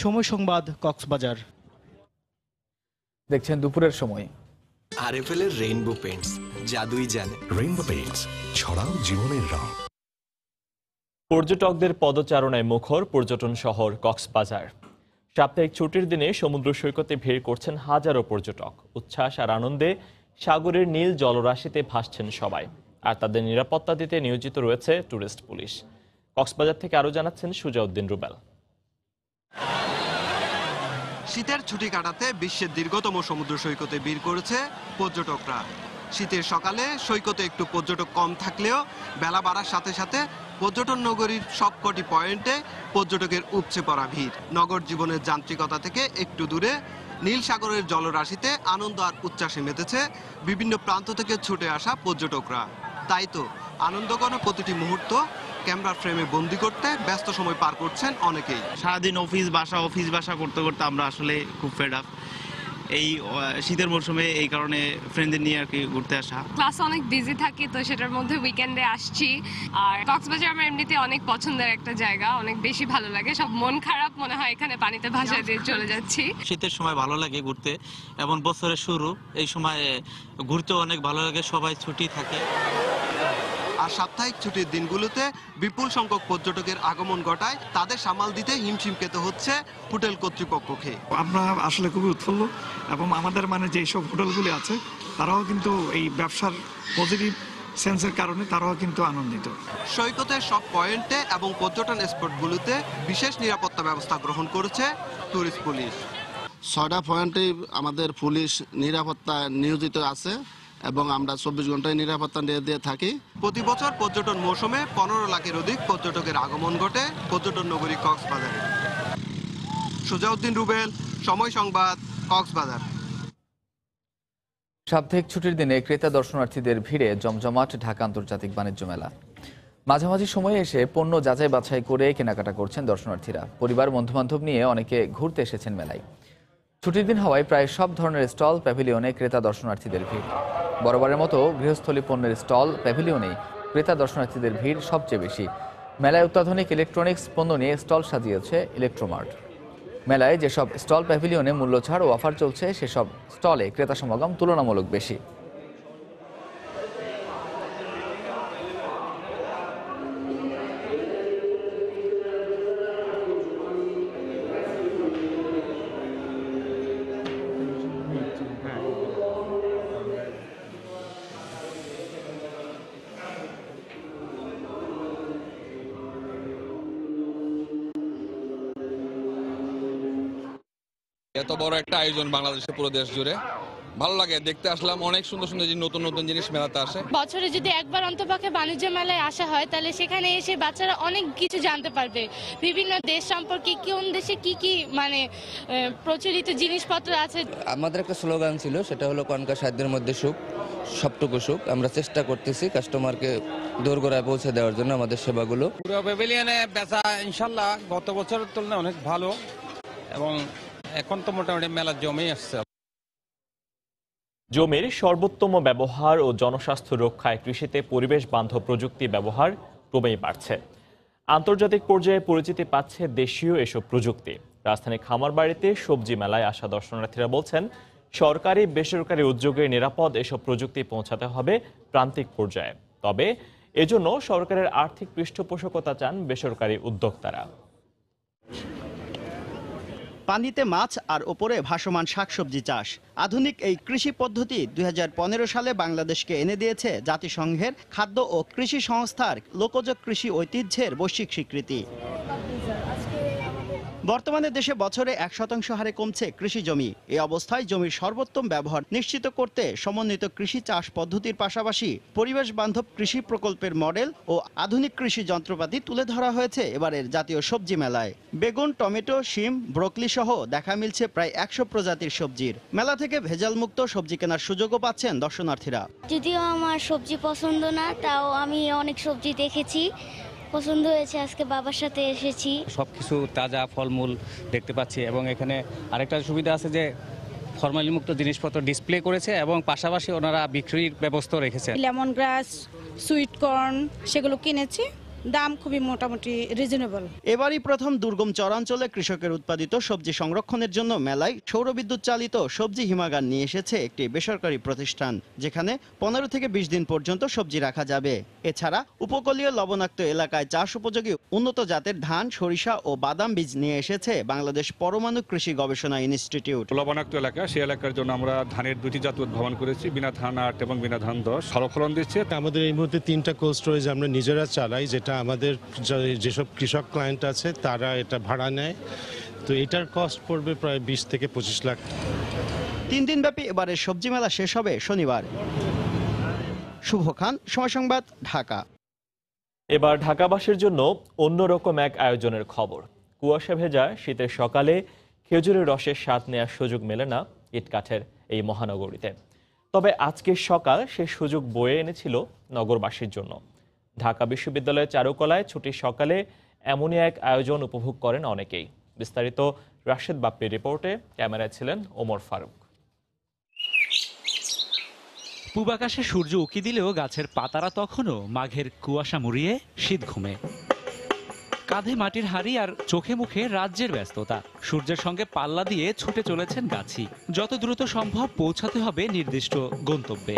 সময় সংবাদ, কক্সবাজার। দেখছেন দুপুরের সময়। আরএফএল এর রেইনবো পেইন্টস, জাদুই জানে। রেইনবো পেইন্টস, ছড়াও জীবনের রং। পর্যটকদের পদচারণায় মুখর পর্যটন শহর কক্সবাজার। সাপ্তাহিক ছুটির দিনে সমুদ্র সৈকতে ভিড় করছেন হাজারো পর্যটক। উচ্ছ্বাস আর আনন্দে সাগরের নীল জলরাশিতে ভাসছেন সবাই, আর তাদের নিরাপত্তা দিতে নিয়োজিত রয়েছে টুরিস্ট পুলিশ। কক্সবাজার থেকে আরো জানাচ্ছেন সুজাউদ্দিন রুবেল। শীতের ছুটি কাটাতে বিশ্বের দীর্ঘতম সমুদ্র সৈকতে ভিড় করেছে পর্যটকরা। শীতের সকালে সৈকতে একটু পর্যটক কম থাকলেও বেলা বাড়ার সাথে সাথে পর্যটন নগরীর সবকটি পয়েন্টে পর্যটকের উপচে পড়া ভিড়। নগর জীবনের যান্ত্রিকতা থেকে একটু দূরে নীল সাগরের জলরাশিতে আনন্দ আর উচ্ছ্বাসে মেতেছে বিভিন্ন প্রান্ত থেকে ছুটে আসা পর্যটকরা। তাই তো আনন্দঘন প্রতিটি মুহূর্ত ক্যামেরার ফ্রেমে বন্দি করতে ব্যস্ত সময় পার করছেন অনেকেই। সারাদিন অফিস বাসা করতে করতে আমরা আসলে খুব ফেড আপ। এই শীতের মৌসুমে এই কারণে ফ্রেন্ডদের নিয়ে আর কি ঘুরতে আসা। ক্লাস অনেক বিজি থাকি, তো সেটার মধ্যে উইকেন্ডে আসছি। আর কক্সবাজার আমার এমনিতে অনেক পছন্দের একটা জায়গা, অনেক বেশি ভালো লাগে। সব মন খারাপ মনে হয় এখানে পানিতে ভাসা দিয়ে চলে যাচ্ছি। শীতের সময় ভালো লাগে ঘুরতে, এবং বছরের শুরু, এই সময় ঘুরতেও অনেক ভালো লাগে, সবাই ছুটি থাকে। আর সাপ্তাহিক ছুটির দিনগুলোতে বিপুল সংখ্যক পর্যটকের আগমন ঘটায় তাদের সামাল দিতে হিমশিম খেতে হচ্ছে হোটেল কর্তৃপক্ষকে। আমরা আসলে খুবই উৎফুল্ল, এবং আমাদের যেসব হোটেলগুলি আছে তারাও কিন্তু এই ব্যবসার পজিটিভ সেন্সের কারণে তারাও কিন্তু আনন্দিত। সৈকতের সব পয়েন্টে এবং পর্যটন স্পটগুলোতে বিশেষ নিরাপত্তা ব্যবস্থা গ্রহণ করেছে টুরিস্ট পুলিশ। 6টা পয়েন্টে আমাদের পুলিশ নিরাপত্তা নিয়োজিত আছে এবং আমরা 24 ঘন্টায় নিরাপত্তা দিয়ে থাকি। প্রতি বছর পর্যটন মৌসুমে 15 লাখের অধিক পর্যটকের আগমন ঘটে পর্যটন নগরী কক্সবাজারে। সুজাউদ্দিন রুবেল, সময় সংবাদ, কক্সবাজার। সাপ্তাহিক ছুটির দিনে ক্রেতা দর্শনার্থীদের ভিড়ে জমজমাট ঢাকা আন্তর্জাতিক বাণিজ্য মেলা। মাঝামাঝি সময়ে এসে পণ্য যাচাই বাছাই করে কেনাকাটা করছেন দর্শনার্থীরা। পরিবার বন্ধুবান্ধব নিয়ে অনেকে ঘুরতে এসেছেন মেলায়। ছুটির দিন হওয়ায় প্রায় সব ধরনের স্টল প্যাভিলিয়নে ক্রেতা দর্শনার্থীদের ভিড়। বরাবরের মতো গৃহস্থলী পণ্যের স্টল প্যাভিলিয়নে ক্রেতা দর্শনার্থীদের ভিড় সবচেয়ে বেশি। মেলায় অত্যাধুনিক ইলেকট্রনিক্স পণ্য নিয়ে স্টল সাজিয়েছে ইলেকট্রোমার্ট। মেলায় যেসব স্টল প্যাভিলিয়নে মূল্য ছাড় ও অফার চলছে, সেসব স্টলে ক্রেতা সমাগম তুলনামূলক বেশি। এত বড় একটা আয়োজন বাংলাদেশে পুরো দেশ জুড়ে ভালো লাগে দেখতে আসলাম। অনেক সুন্দর সুন্দর নতুন নতুন জিনিস মেলাতে আসে। বছরে যদি একবার অন্তপক্ষে বাণিজ্য মেলায় আসা হয়, তাহলে সেখানে এসে বাচ্চারা অনেক কিছু জানতে পারবে। বিভিন্ন দেশ সম্পর্কে, কোন দেশে কি কি প্রচলিত জিনিসপত্র আছে। আমাদের একটা স্লোগান ছিল, সেটা হলো কনকার সাধ্যের মধ্যে সুখ, সবটুকু সুখ। আমরা চেষ্টা করতেছি কাস্টমারকে দোরগোড়ায় পৌঁছে দেওয়ার জন্য আমাদের সেবাগুলো। পুরো প্যাভিলিয়নে বেচা ইনশাল্লাহ গত বছরের তুলনায় অনেক ভালো, এবং এখন তো মোটামুটি মেলা জমেই আসছে। জমির সর্বোত্তম ব্যবহার ও জনস্বাস্থ্য রক্ষায় কৃষিতে পরিবেশ বান্ধব প্রযুক্তি ব্যবহার ক্রমেই বাড়ছে। আন্তর্জাতিক পর্যায়ে পরিচিতি পাচ্ছে দেশীয় এসব প্রযুক্তি। রাজধানী খামারবাড়িতে সবজি মেলায় আসা দর্শনার্থীরা বলছেন, সরকারি বেসরকারি উদ্যোগে নিরাপদ এসব প্রযুক্তি পৌঁছাতে হবে প্রান্তিক পর্যায়ে। তবে এজন্য সরকারের আর্থিক পৃষ্ঠপোষকতা চান বেসরকারি উদ্যোক্তারা। পানিতে মাছ আর ওপরে ভাসমান শাকসবজি চাষ, আধুনিক এই কৃষি পদ্ধতি 2015 সালে বাংলাদেশকে এনে দিয়েছে জাতিসংঘের খাদ্য ও কৃষি সংস্থার লোকজ কৃষি ঐতিহ্যের বৈশ্বিক স্বীকৃতি। বর্তমানে দেশে বছরে 1% হারে কমছে কৃষি জমি। এই অবস্থায় জমির সর্বোত্তম ব্যবহার নিশ্চিত করতে সমন্বিত কৃষি চাষ পদ্ধতির পাশাপাশি পরিবেশ বান্ধব কৃষি প্রকল্পের মডেল ও আধুনিক কৃষি যন্ত্রপাতি তুলে ধরা হয়েছে এবারের জাতীয় সবজি মেলায়। বেগুন, টমেটো, শিম, ব্রোকলি সহ দেখা মিলছে প্রায় 100 প্রজাতির সবজির। মেলা থেকে ভেজালমুক্ত সবজি কেনার সুযোগও পাচ্ছেন দর্শনার্থীরা। যদিও আমার সবজি পছন্দ না, তাও আমি অনেক সবজি দেখেছি, পছন্দ হয়েছে। আজকে বাবার সাথে এসেছি, সবকিছু তাজা ফলমূল দেখতে পাচ্ছি এবং এখানে আরেকটা সুবিধা আছে যে ফরমালিন মুক্ত জিনিসপত্র ডিসপ্লে করেছে এবং পাশাপাশি ওনারা বিক্রির ব্যবস্থা রেখেছে। লেমন গ্রাস, সুইট কর্ন সেগুলো কিনেছি, দাম খুবই মোটামুটি রিজনেবল। এবারই প্রথম দুর্গম চরাঞ্চলে কৃষকের উৎপাদিত সবজি সংরক্ষণের জন্য মেলায় সৌরবিদ্যুৎ চালিত সবজি হিমাগার নিয়ে এসেছে একটি বেসরকারি প্রতিষ্ঠান, যেখানে 15 থেকে 20 দিন পর্যন্ত সবজি রাখা যাবে। এছাড়া উপকূলীয় লবণাক্ত এলাকায় চাষ উপযোগী উন্নত জাতের ধান, সরিষা ও বাদাম বীজ নিয়ে এসেছে বাংলাদেশ পরমাণু কৃষি গবেষণা ইনস্টিটিউট। লবণাক্ত এলাকা, সেই এলাকার জন্য আমরা ধানের 2টি জাত উদ্ভাবন করেছি, বিনা ধান 8 এবং বিনা ধান 10। ভালো ফলন দিচ্ছে। আমাদের এই মুহূর্তে 3টা কোল্ড স্টোরেজ আমরা নিজেরা চালাই, যেটা আমাদের যেসব কৃষক ক্লায়েন্ট আছে তারা এটা ভাড়া নেয়। তো এটার কস্ট পড়বে প্রায় 20 থেকে 25 লাখ। 3 দিনব্যাপী এবারের সবজি মেলা শেষ হবে শনিবার। শুভ খান, সময় সংবাদ, ঢাকা। এবার ঢাকাবাসীর জন্য অন্যরকম এক আয়োজনের খবর। কুয়াশা ভেজা শীতের সকালে খেজুরের রসের স্বাদ নেওয়ার সুযোগ মেলে না ইটকাঠের এই মহানগরীতে। তবে আজকের সকাল সে সুযোগ বয়ে এনেছিল নগরবাসীর জন্য। ঢাকা বিশ্ববিদ্যালয়ের চারুকলায় ছুটির সকালে এমনই এক আয়োজন উপভোগ করেন অনেকেই। বিস্তারিত রাশেদ বাপ্পির রিপোর্টে, ক্যামেরায় ছিলেন ওমর ফারুক। পূবাকাশে সূর্য উঁকি দিলেও গাছের পাতারা তখনও মাঘের কুয়াশা মুড়িয়ে শীত ঘুমে। কাঁধে মাটির হাড়ি আর চোখে মুখে রাজ্যের ব্যস্ততা। সূর্যের সঙ্গে পাল্লা দিয়ে ছুটে চলেছেন গাছি। যত দ্রুত সম্ভব পৌঁছাতে হবে নির্দিষ্ট গন্তব্যে।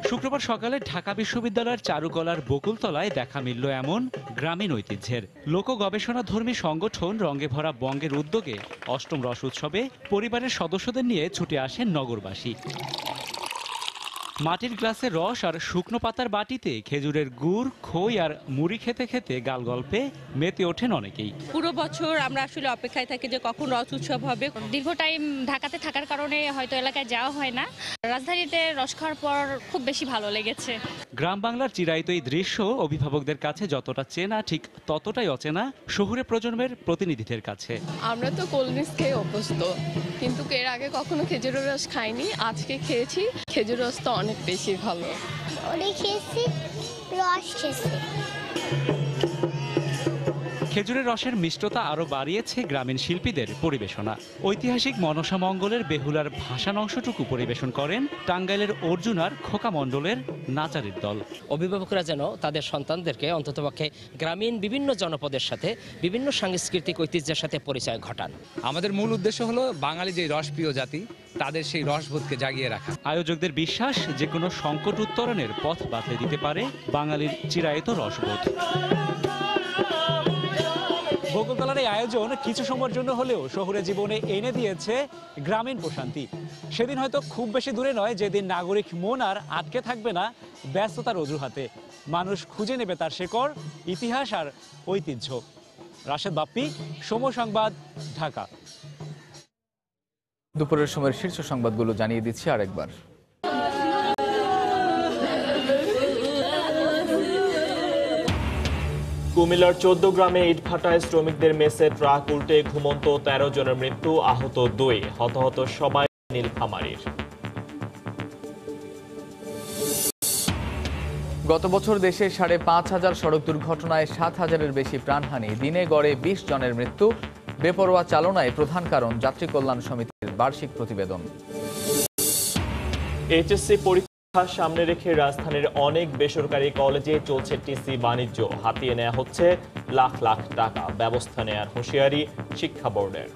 শুক্রবার সকালে ঢাকা বিশ্ববিদ্যালয়ের চারুকলার বকুলতলায় দেখা মিলল এমন গ্রামীণ ঐতিহ্যের। লোক গবেষণাধর্মী সংগঠন রঙে ভরা বঙ্গের উদ্যোগে অষ্টম রস উৎসবে পরিবারের সদস্যদের নিয়ে ছুটে আসেন নগরবাসী। মাটির গ্লাসে রস আর শুকনো পাতার বাটিতে খেজুরের গুড়, খই আর মুড়ি খেতে খেতে গাল গল্পে মেতে ওঠেন অনেকেই। পুরো বছর আমরা আসলে অপেক্ষায় থাকি যে কখন রস উৎসব হবে। দীর্ঘ টাইম ঢাকাতে থাকার কারণে হয়তো এলাকায় যাওয়া হয় না। রাজধানীতে রস খাওয়ার পর খুব বেশি ভালো লেগেছে। গ্রাম বাংলার চিরায়ত এই দৃশ্য অভিভাবকদের কাছে যতটা চেনা, ঠিক ততটাই অচেনা শহুরে প্রজন্মের প্রতিনিধিদের কাছে। আমরা তো কোল্ড ড্রিঙ্কস খেয়ে অভ্যস্ত, কিন্তু এর আগে কখনো খেজুরের রস খাইনি। আজকে খেয়েছি, খেজুর রস তো অনেক বেশি ভালো। খেজুরের রসের মিষ্টতা আরো বাড়িয়েছে গ্রামীণ শিল্পীদের পরিবেশনা। ঐতিহাসিক মনসা মঙ্গলের বেহুলার ভাসান অংশটুকু পরিবেশন করেন টাঙ্গাইলের অর্জুনার খোকা মণ্ডলের নাচারের দল। অভিভাবকরা যেন তাদের সন্তানদেরকে অন্ততপক্ষে গ্রামীণ বিভিন্ন জনপদের সাথে বিভিন্ন সাংস্কৃতিক ঐতিহ্যের সাথে পরিচয় ঘটান। আমাদের মূল উদ্দেশ্য হলো বাঙালি যে রসপ্রিয় জাতি তাদের সেই রসবোধকে জাগিয়ে রাখা। আয়োজকদের বিশ্বাস, যে কোনো সংকট উত্তরণের পথ বাতলে দিতে পারে বাঙালির চিরায়ত রসবোধ। বকুলতলার এই আয়োজন কিছু সময়ের জন্য হলেও শহুরে জীবনে এনে দিয়েছে গ্রামীণ প্রশান্তি। সেদিন হয়তো খুব বেশি দূরে নয় যেদিন নাগরিক মন আর আটকে থাকবে না ব্যস্ততার অজুহাতে। মানুষ খুঁজে নেবে তার শেকড়, ইতিহাস আর ঐতিহ্য। রাশেদ বাপ্পি, সময় সংবাদ, ঢাকা। দুপুরের সময়ের শীর্ষ সংবাদগুলো জানিয়ে দিচ্ছি আরেকবার। কুমিল্লার 14 গ্রামে ইটভাটায় শ্রমিকদের মেসে ট্রাক উল্টে ঘুমন্ত 13 জনের মৃত্যু, আহত 2। হতাহত সবাই নীলফামারীর। গত বছর দেশে 5,500 সড়ক দুর্ঘটনায় 7,000-এর বেশি প্রাণহানি, দিনে গড়ে 20 জনের মৃত্যু। বেপরোয়া চালনায় প্রধান কারণ, যাত্রী কল্যাণ সমিতির বার্ষিক প্রতিবেদন। এইচএসসি পরীক্ষা সামনে রেখে রাজধানীর অনেক বেসরকারি কলেজে চলছে টিসি বাণিজ্য। হাতিয়ে নেওয়া হচ্ছে লাখ লাখ টাকা। ব্যবস্থা নেওয়ার হুঁশিয়ারি শিক্ষা বোর্ডের।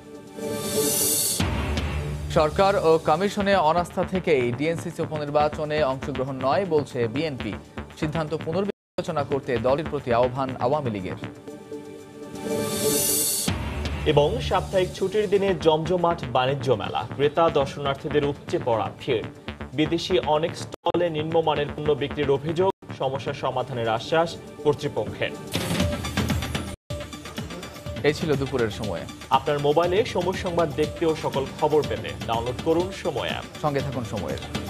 সরকার ও কমিশনে অনাস্থা থেকেই ডিএনসিসি উপনির্বাচনে অংশগ্রহণ নয় বলছে বিএনপি। সিদ্ধান্ত পুনর্বিবেচনা করতে দলের প্রতি আহ্বান আওয়ামী লীগের। এবং সাপ্তাহিক ছুটির দিনে জমজমাট বাণিজ্য মেলা। ক্রেতা দর্শনার্থীদের উপচে পড়া ভিড়। বিদেশি অনেক স্টলে নিম্নমানের পণ্য বিক্রির অভিযোগ। সমস্যা সমাধানের আশ্বাস কর্তৃপক্ষের। এই ছিল দুপুরের সময়ে। আপনার মোবাইলে সময় সংবাদ দেখতে ও সকল খবর পেতে ডাউনলোড করুন সময় অ্যাপ। সঙ্গে থাকুন সময়ের।